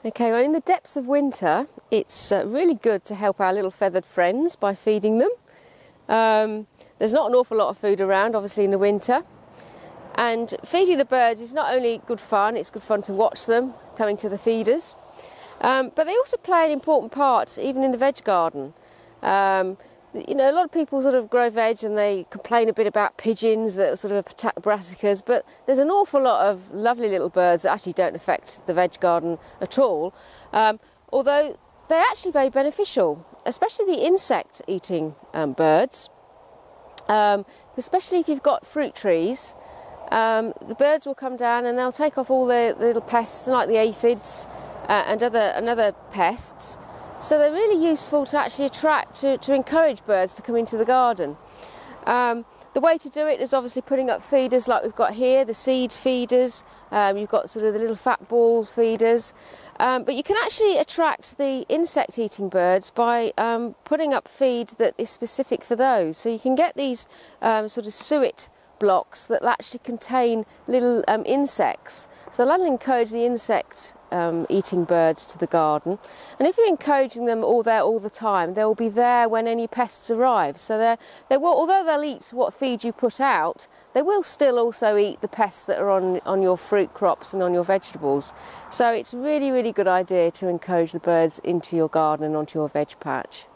Okay, well, in the depths of winter, it's really good to help our little feathered friends by feeding them. There's not an awful lot of food around, obviously, in the winter. And feeding the birds is not only good fun, it's good fun to watch them coming to the feeders, but they also play an important part even in the veg garden. You know, a lot of people sort of grow veg and they complain a bit about pigeons that sort of attack brassicas, but there's an awful lot of lovely little birds that actually don't affect the veg garden at all, although they're actually very beneficial, especially the insect-eating birds, especially if you've got fruit trees. The birds will come down and they'll take off all the little pests like the aphids and other pests. So they're really useful to actually attract, to encourage birds to come into the garden. The way to do it is obviously putting up feeders like we've got here, the seed feeders. You've got sort of the little fat ball feeders. But you can actually attract the insect-eating birds by putting up feed that is specific for those. So you can get these sort of suet blocks that actually contain little insects. So that'll encourage the insect eating birds to the garden, and if you're encouraging them all there all the time, they will be there when any pests arrive. So they will, although they'll eat what feed you put out, they will still also eat the pests that are on your fruit crops and on your vegetables. So it's really, really good idea to encourage the birds into your garden and onto your veg patch.